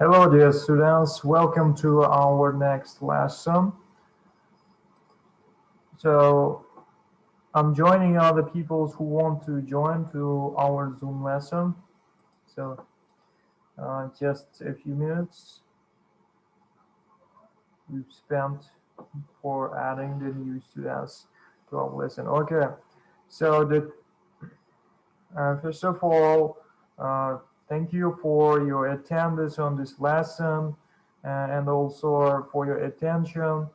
Hello dear students, welcome to our next lesson. So I'm joining other people who want to join to our Zoom lesson. So just a few minutes we've spent for adding the new students to our lesson. Okay, so first of all, thank you for your attendance on this lesson and also for your attention.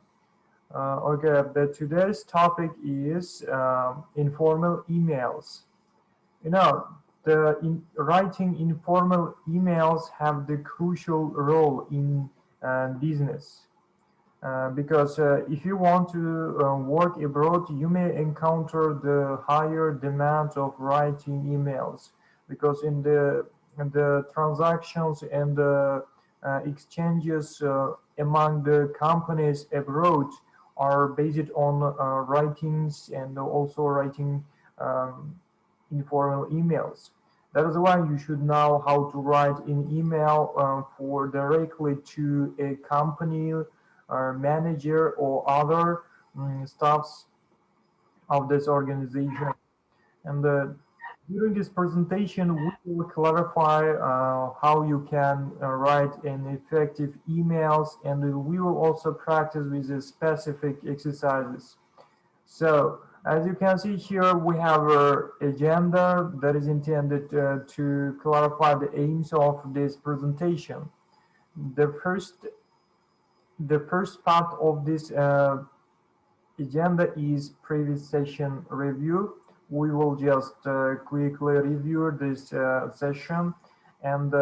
Okay, but today's topic is informal emails. You know, writing informal emails have the crucial role in business. Because if you want to work abroad, you may encounter the higher demand of writing emails because in the transactions and the exchanges among the companies abroad are based on writings and also writing um, informal emails. That is why you should know how to write an email for directly to a company or manager or other staffs of this organization. And during this presentation, we will clarify how you can write an effective emails, and we will also practice with the specific exercises. So, as you can see here, we have our agenda that is intended to clarify the aims of this presentation. The first, the first part of this agenda is previous session review. We will just quickly review this session, and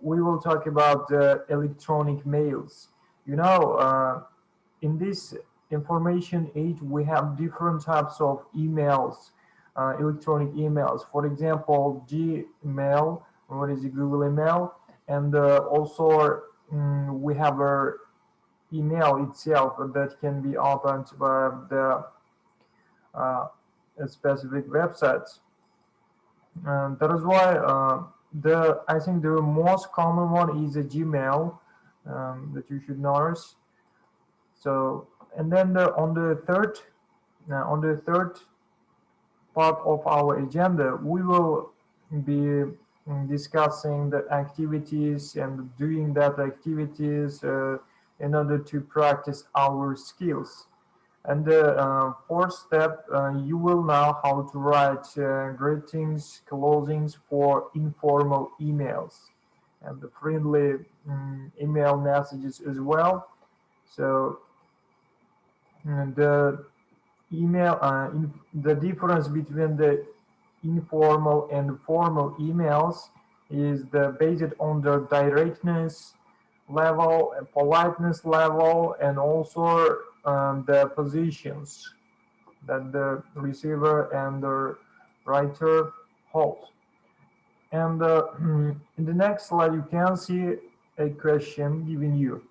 we will talk about electronic mails. You know, in this information age, we have different types of emails, electronic emails. For example, Gmail, what is the Google email, and also we have our email itself that can be opened by the specific websites. And that is why I think the most common one is a Gmail that you should notice. So, and then on the third part of our agenda, we will be discussing the activities and doing that activities in order to practice our skills. And the fourth step, you will know how to write greetings, closings for informal emails and the friendly email messages as well. So the the difference between the informal and formal emails is based on the directness level, politeness level, and also the positions that the receiver and the writer hold. And in the next slide, you can see a question given you.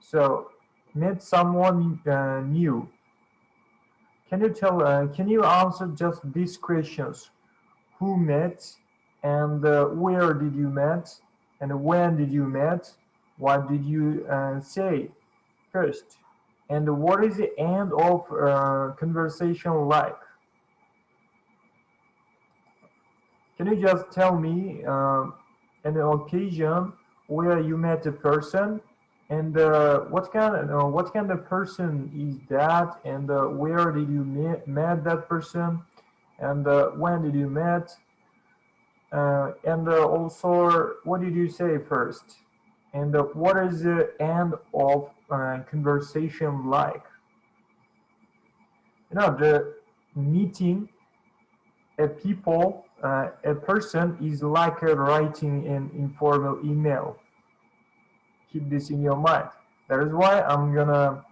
So, meet someone new. Can you answer just these questions? Who met? And where did you met? And when did you met? What did you say first? And what is the end of conversation like? Can you just tell me an occasion where you met a person, and what kind of person is that, and where did you met that person, and when did you met, and also what did you say first, and what is the end of conversation like? You know, the meeting a person is like writing an informal email. Keep this in your mind. That is why I'm gonna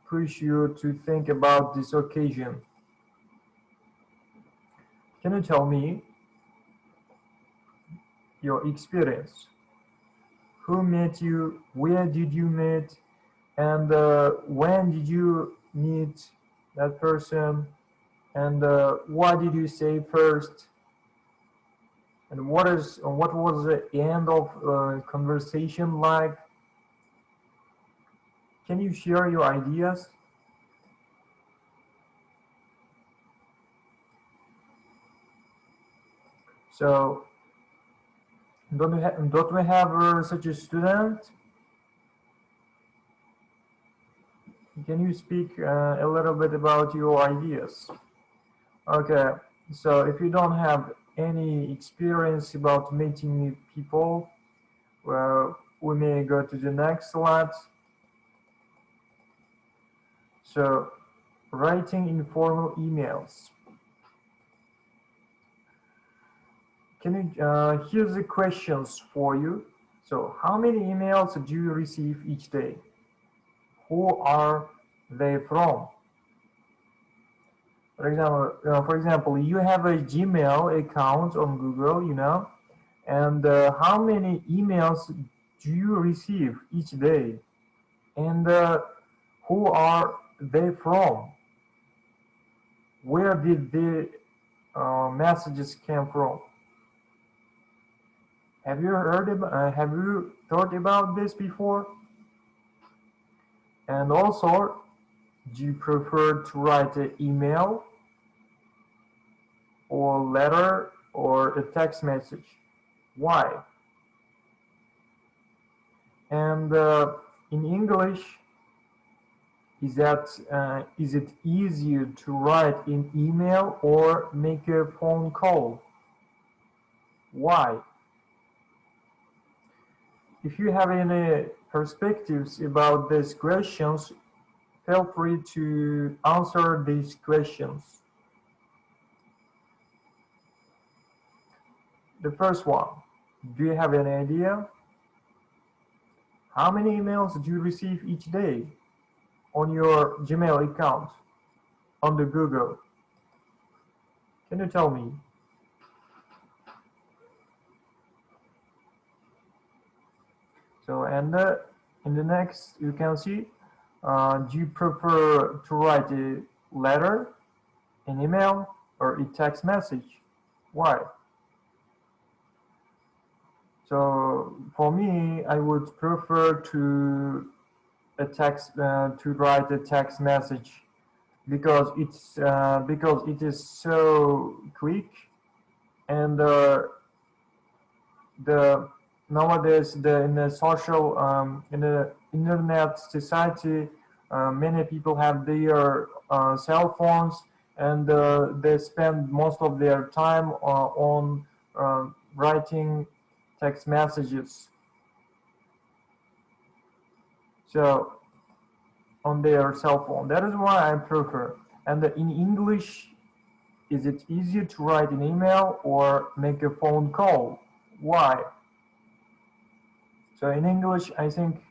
push you to think about this occasion. Can you tell me your experience? Who met you? Where did you meet? And when did you meet that person? And what did you say first? And what was the end of conversation like? Can you share your ideas? So don't we have such a student? Can you speak a little bit about your ideas? Okay, so if you don't have any experience about meeting new people, well, we may go to the next slide. So, writing informal emails. Can you, here's the questions for you. So, how many emails do you receive each day? Who are they from? For example, you have a Gmail account on Google, you know, and how many emails do you receive each day? And who are they from? Where did the messages came from? Have have you thought about this before? And also, do you prefer to write an email or letter or a text message? Why? And in English, is it easier to write an email or make a phone call? Why? If you have any perspectives about these questions, feel free to answer these questions. The first one, do you have any idea? How many emails do you receive each day on your Gmail account on the Google? Can you tell me? So, and in the next, you can see, do you prefer to write a letter, an email, or a text message? Why? So for me, I would prefer to write a text message because it is so quick, and the nowadays in the social in the internet society, many people have their cell phones, and they spend most of their time on writing text messages. So on their cell phone. That is why I prefer. And in English, is it easier to write an email or make a phone call? Why? So in English, I think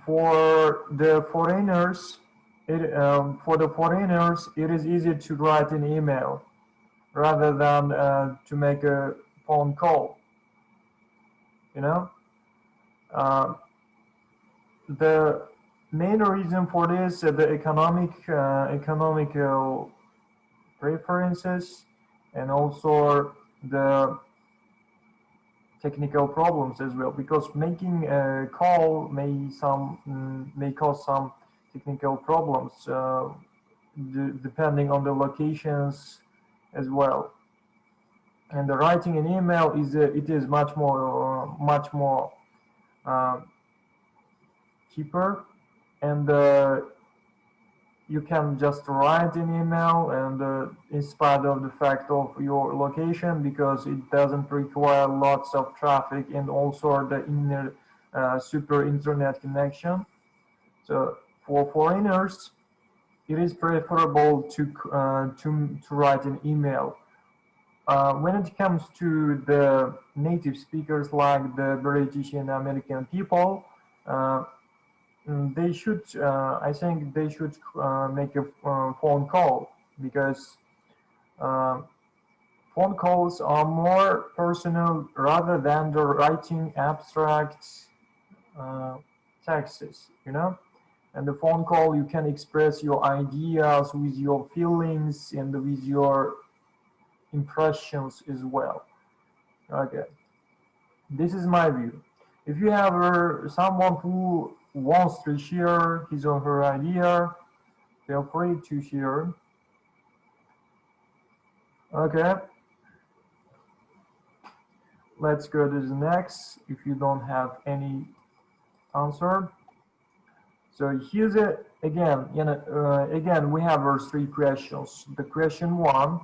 for the foreigners, it is easier to write an email rather than to make a phone call. You know, the main reason for this, the economical preferences, and also the technical problems as well, because making a call may cause some technical problems depending on the locations as well. And the writing an email it is much more cheaper, and you can just write an email, and in spite of the fact of your location, because it doesn't require lots of traffic and also the super internet connection. So for foreigners, it is preferable to write an email. When it comes to the native speakers like the British and American people, they should, I think they should make a phone call, because phone calls are more personal rather than the writing abstract texts, you know? And the phone call, you can express your ideas with your feelings and with your impressions as well. Okay, this is my view. If you have someone who wants to share his or her idea, feel free to share. Okay, let's go to the next if you don't have any answer. So here's it again. Again, we have our three questions. The question one: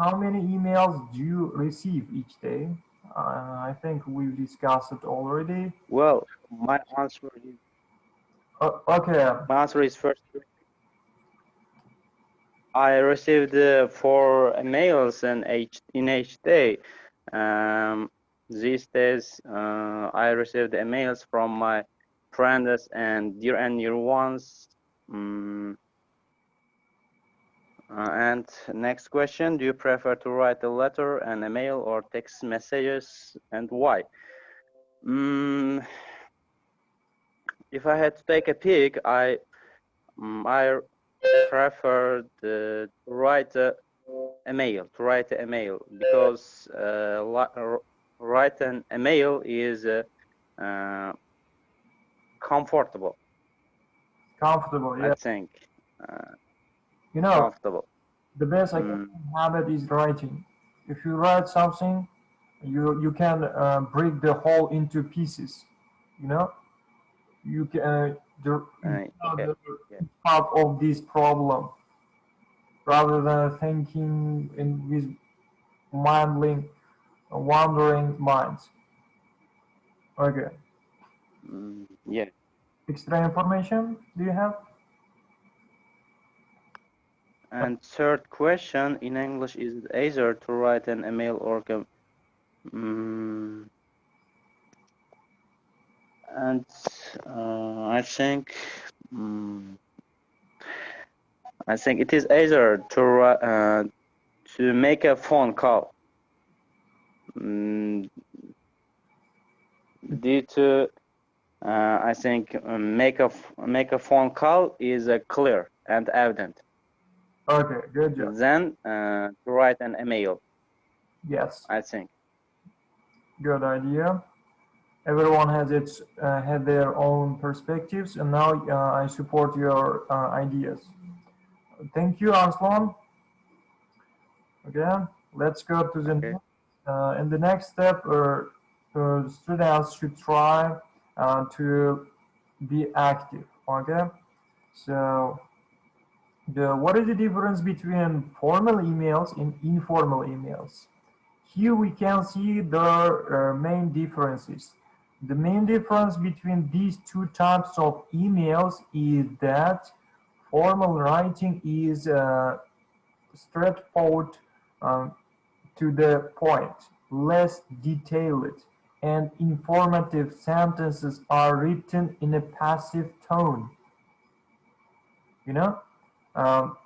how many emails do you receive each day? I think we've discussed it already. Well, Okay. my answer is first. I received 4 emails in each day. These days, I received emails from my friends and dear ones. And next question: do you prefer to write a letter, an email, or text messages, and why? If I had to take a pick, I prefer to write a mail because write an email is comfortable. Comfortable, yeah. I think. Comfortable. The best habit is writing. If you write something, you can break the whole into pieces. You know, you can Okay. part of this problem rather than thinking in with wandering minds. Okay. Yeah. Extra information do you have? And third question, in English, is it easier to write an email or and I think it is easier to make a phone call. Due to I think make a phone call is clear and evident. Okay, good job. Then to write an email. Yes. I think. Good idea. Everyone has had their own perspectives, and now I support your ideas. Thank you, Arslan. Okay, let's go to the next. In the next step, students should try to be active. Okay, so what is the difference between formal emails and informal emails? Here we can see the main differences. The main difference between these two types of emails is that formal writing is straightforward, to the point, less detailed, and informative sentences are written in a passive tone. You know, um,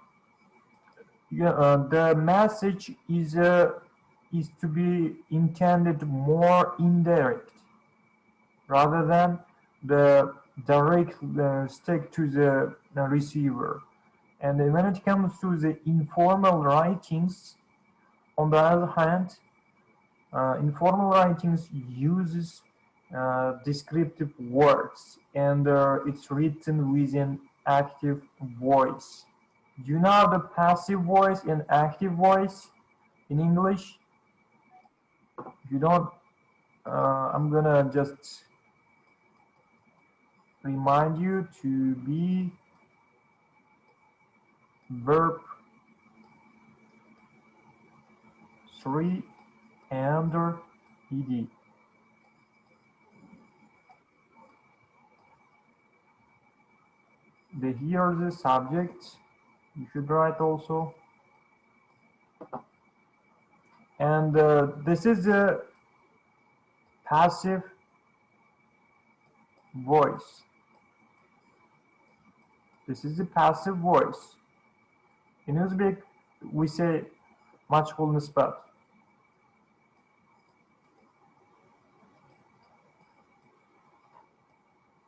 the message is to be intended more indirect rather than the direct stick to the receiver. And when it comes to the informal writings, on the other hand, informal writings uses descriptive words, and it's written with an active voice. Do you know the passive voice and active voice in English? If you don't, I'm gonna just remind you to be verb 3 and ed. Here the subject you should write also, and this is a passive voice. This is a passive voice. In Uzbek, we say مجهول نسبت.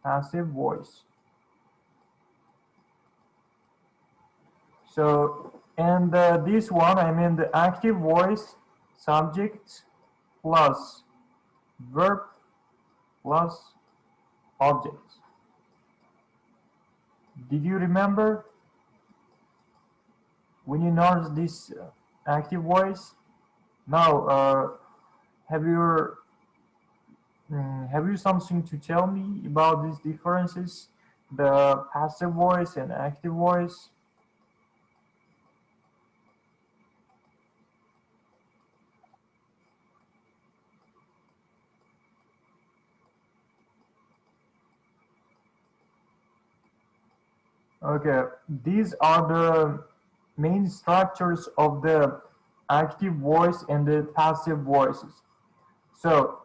Passive voice. So And this one, I mean the active voice, subject plus verb plus object. Did you remember when you notice this active voice? Now, have you something to tell me about these differences, the passive voice and active voice? Okay, these are the main structures of the active voice and the passive voices. So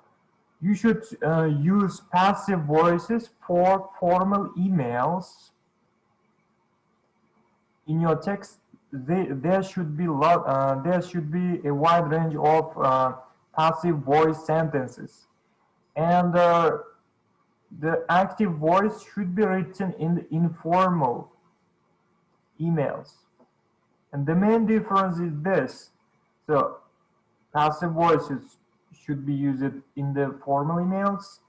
you should use passive voices for formal emails. In your text, there should be a wide range of passive voice sentences, and the active voice should be written in the informal emails. And the main difference is this. So passive voices should be used in the formal emails.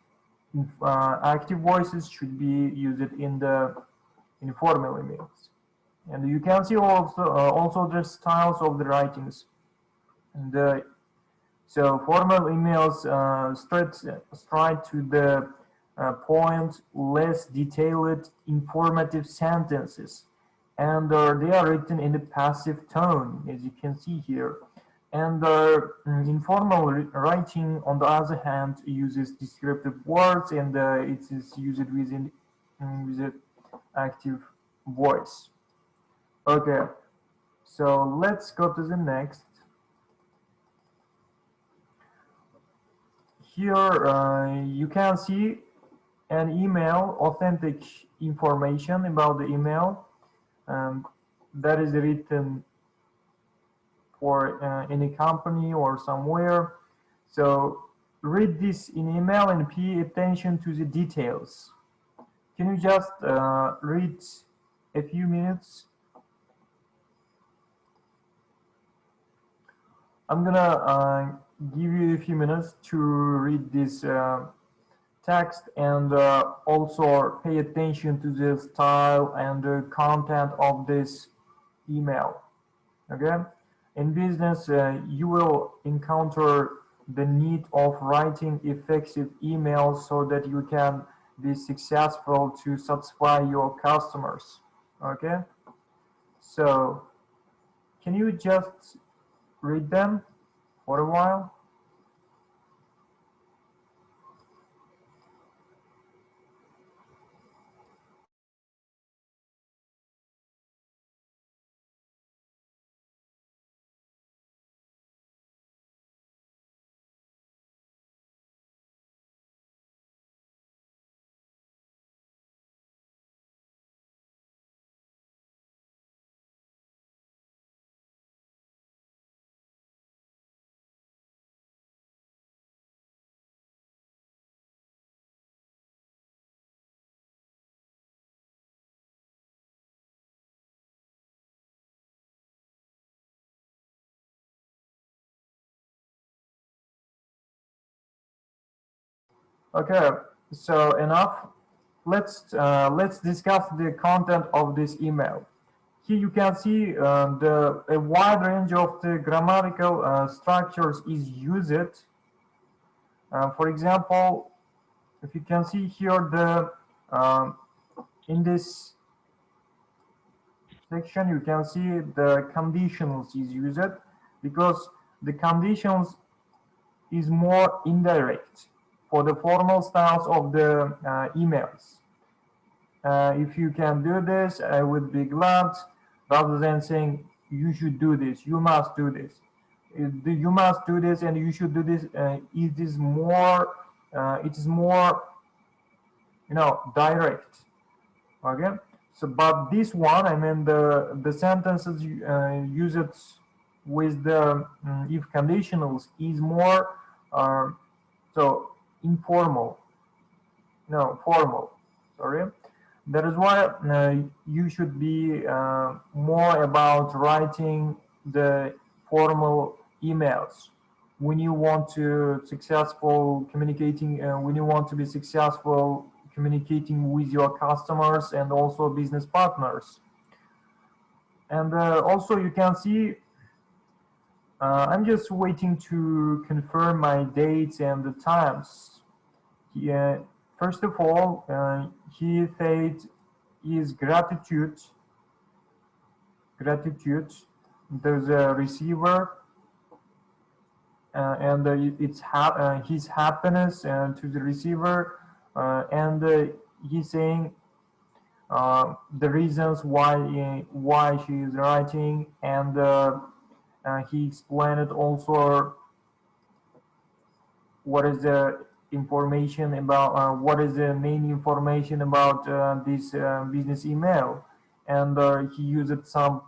Active voices should be used in the informal emails. And you can see also the styles of the writings. And so formal emails straight to the point, less detailed, informative sentences, and they are written in the passive tone, as you can see here. And informal writing, on the other hand, uses descriptive words, and it is used with active voice. Okay, so let's go to the next. Here you can see an email, authentic information about the email that is written for any company or somewhere. So read this in email and pay attention to the details. Can you just read a few minutes? I'm gonna give you a few minutes to read this text and also pay attention to the style and the content of this email. Okay, in business you will encounter the need of writing effective emails so that you can be successful to satisfy your customers. Okay, so can you just read them for a while? Okay, so enough. Let's discuss the content of this email. Here you can see a wide range of the grammatical structures is used. For example, if you can see here um, in this section, you can see the conditionals is used because the conditions is more indirect for the formal styles of the emails. If you can do this, I would be glad, rather than saying you should do this, you must do this. You must do this and you should do this. It is more, direct. Okay. So, but this one, I mean, the sentences used with the if conditionals is more so informal, no formal. Sorry. That is why you should be more about writing the formal emails when you want to successful communicating, when you want to be successful communicating with your customers and also business partners. And also you can see I'm just waiting to confirm my dates and the times. First of all, he said is gratitude. There's a receiver, and it's his happiness to the receiver, and he's saying the reasons why she is writing, and he explained also what is the information about what is the main information about this business email, and he used some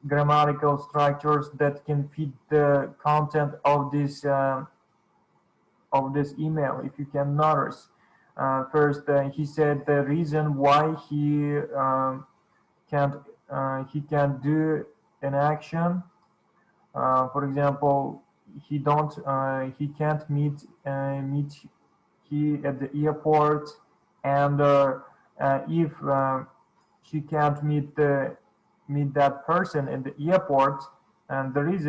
grammatical structures that can fit the content of this email. If you can notice, first he said the reason why can't he can't do an action. For example, he can't meet he at the airport, and if she can't meet that person at the airport, and there is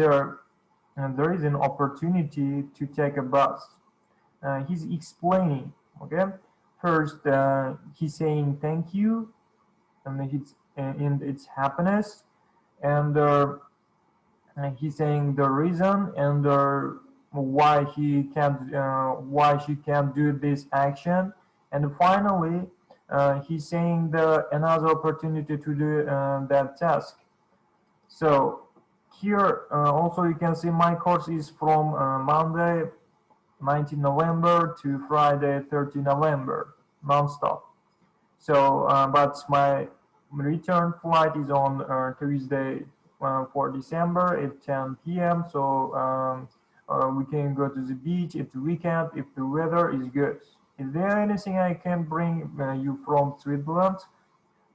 an opportunity to take a bus. He's explaining. Okay, first he's saying thank you, and it's happiness, and he's saying the reason, and why she can't do this action, and finally he's saying the another opportunity to do that task. So here also you can see my course is from Monday 19 November to Friday 30 November non-stop. So but my return flight is on Tuesday for December at 10 p.m. So we can go to the beach at the weekend if the weather is good. Is there anything I can bring you from Switzerland?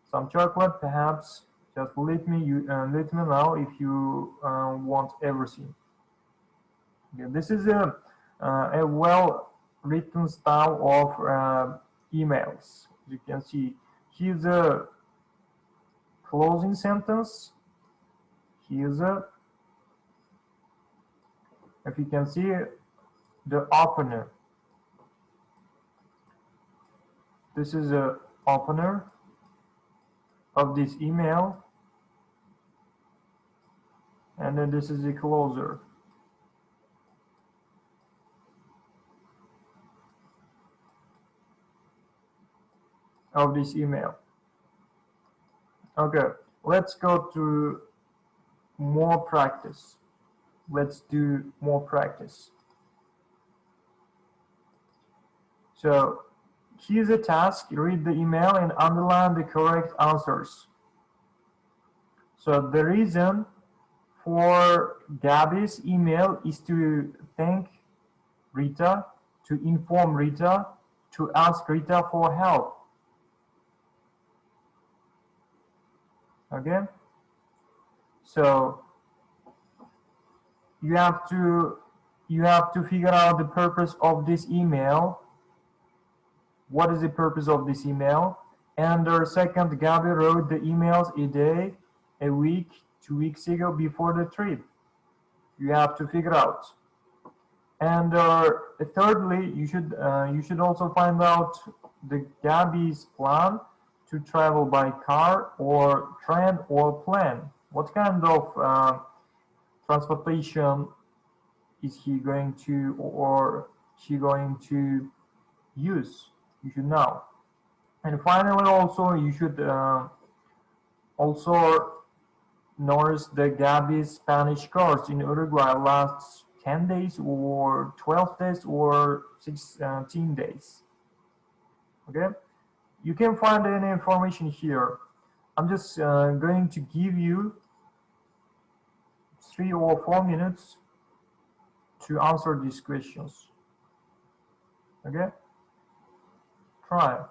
Some chocolate, perhaps? Just let me know if you want everything. Okay, this is a well-written style of emails. You can see here's a closing sentence. Here's a, if you can see the opener. This is a opener of this email, and then this is the closer. Of this email. Okay, let's go to more practice. Let's do more practice. So here's a task. Read the email and underline the correct answers. So the reason for Gabby's email is to thank Rita, to inform Rita, to ask Rita for help. Okay, so you have to figure out the purpose of this email. What is the purpose of this email? And second, Gabby wrote the emails a day, a week, 2 weeks ago before the trip. You have to figure out. And thirdly, you should also find out the Gabby's plan to travel by car or train or plane. What kind of transportation is he going to or she going to use? You should know. And finally, also you should also notice the Gabby's Spanish course in Uruguay lasts 10 days or 12 days or 16 days. Okay. You can find any information here. I'm just going to give you 3 or 4 minutes to answer these questions. Okay? Try.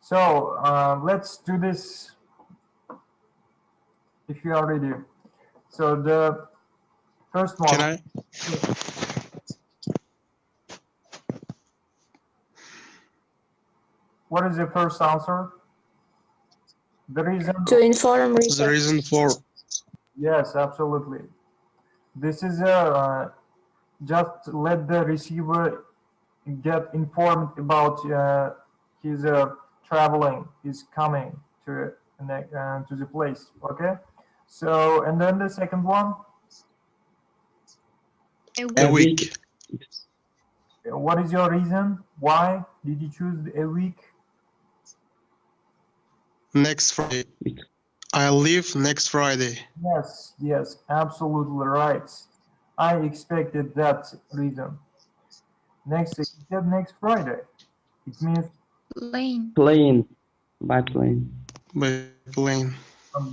So let's do this if you are ready. So the first one. Can I? What is the first answer? The reason? To inform The reader. reason for Yes, absolutely. This is a just let the receiver get informed about his traveling, his coming to the place. Okay. So and then the second one. a week. What is your reason? Why did you choose a week? Next Friday. I leave next Friday. Yes, yes, absolutely right. I expected that reason. Next, it said next Friday. It means Plane. By plane. By plane.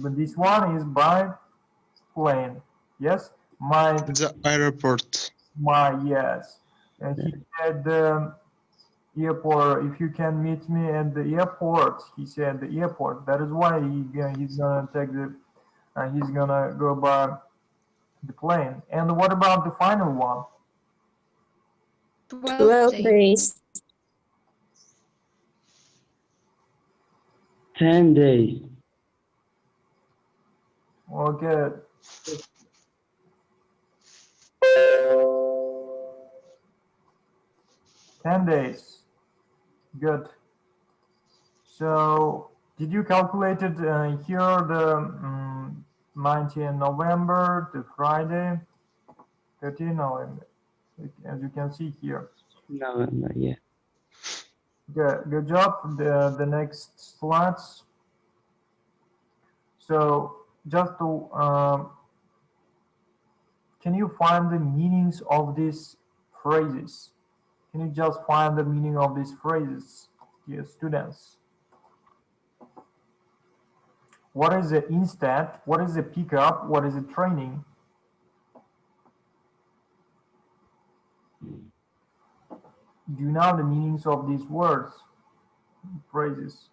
but this one is by plane. Yes, The airport. yes. And he said airport. If you can meet me at the airport, he said the airport. That is why he's gonna take the he's gonna go by the plane. And what about the final one? 12 days. 10 days. Okay. Ten days. Good. So, did you calculate it here the 19 November, the Friday, 13 November, as you can see here. November, yeah. Good job. The next slides. So, just to can you find the meanings of these phrases? Can you just find the meaning of these phrases, dear students? What is the instead? What is the pickup? What is the training? Do you know the meanings of these words, phrases?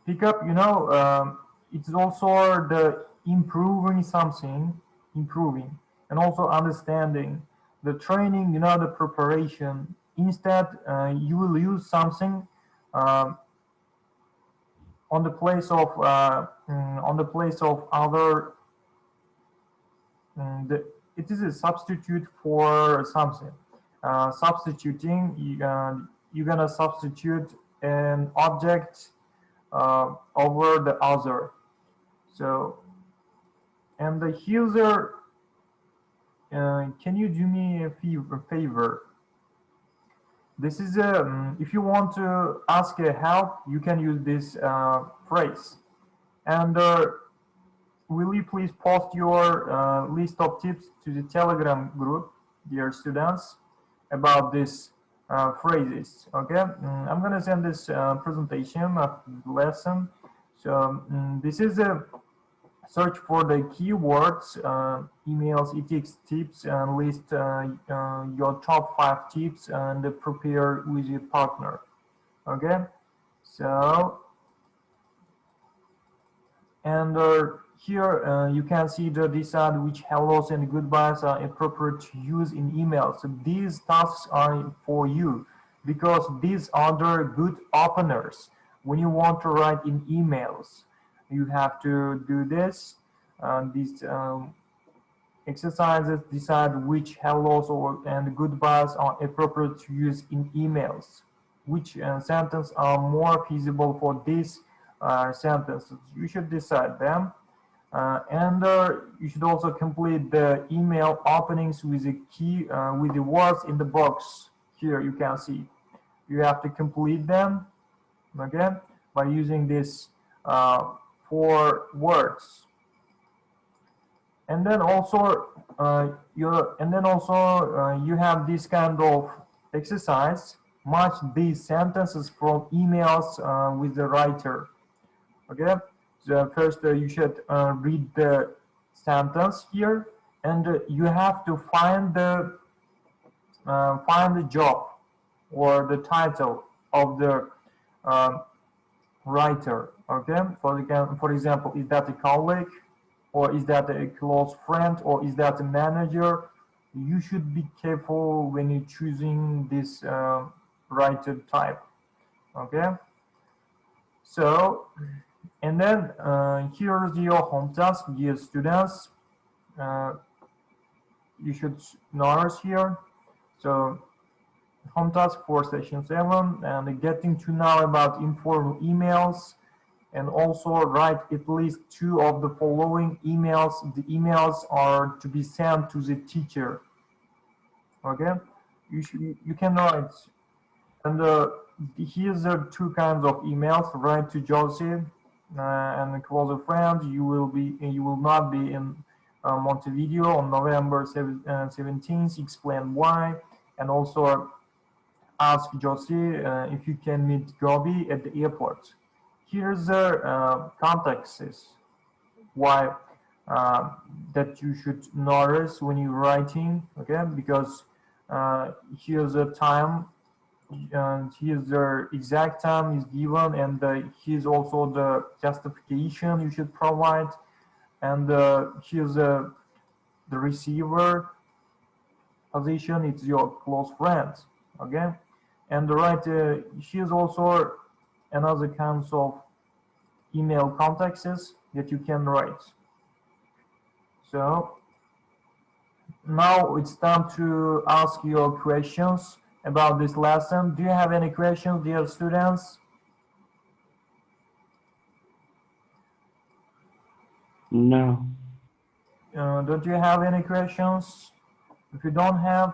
Pickup, it's also the improving something, improving, and also understanding. The training, the preparation. Instead, you will use something on the place of other. It is a substitute for something. Substituting, you're gonna substitute an object over the other. So, and the user, can you do me a favor? This is if you want to ask a help, you can use this phrase. And will you please post your list of tips to the Telegram group, dear students, about this phrases? Okay, I'm gonna send this presentation of the lesson. So this is a search for the keywords, emails, ethics tips, and list your top 5 tips and prepare with your partner. Okay, so and here you can see the decide which hellos and goodbyes are appropriate to use in emails. So these tasks are for you because these are the good openers. When you want to write in emails, you have to do this. These exercises decide which hellos and goodbyes are appropriate to use in emails. Which sentences are more feasible for these sentences. You should decide them. And you should also complete the email openings with the key with the words in the box. Here you can see. You have to complete them, okay, by using this 4 words. And then also you have this kind of exercise. Match these sentences from emails with the writer. Okay, so first you should read the sentence here, and you have to find the find the job or the title of the writer. Okay, for example, is that a colleague, or is that a close friend, or is that a manager? You should be careful when you're choosing this writer type. Okay, so and then here's your home task, dear students. uh, you should notice here. So home task for session 7, and getting to know about informal emails, and also write at least 2 of the following emails. The emails are to be sent to the teacher. Okay, you can write, and here's the 2 kinds of emails. Write to Josie and a closer friend. You will not be in Montevideo on November 17th. Explain why, and also ask Josie if you can meet Gobi at the airport. Here's the context why that you should notice when you're writing. Okay, because here's the time, and here's the exact time is given, and here's also the justification you should provide, and here's the receiver position. It's your close friend. Okay, and here's also another kinds of email contexts that you can write. So now it's time to ask your questions about this lesson. Do you have any questions, dear students? No. Don't you have any questions? If you don't have,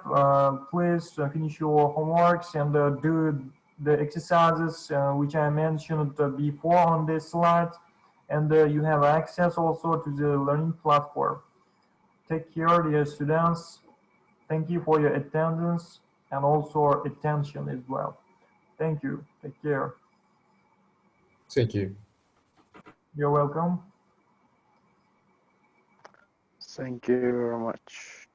please finish your homeworks and do the exercises which I mentioned before on this slide, and you have access also to the learning platform. Take care, dear students. Thank you for your attendance and also attention as well. Thank you. Take care. Thank you. You're welcome. Thank you very much.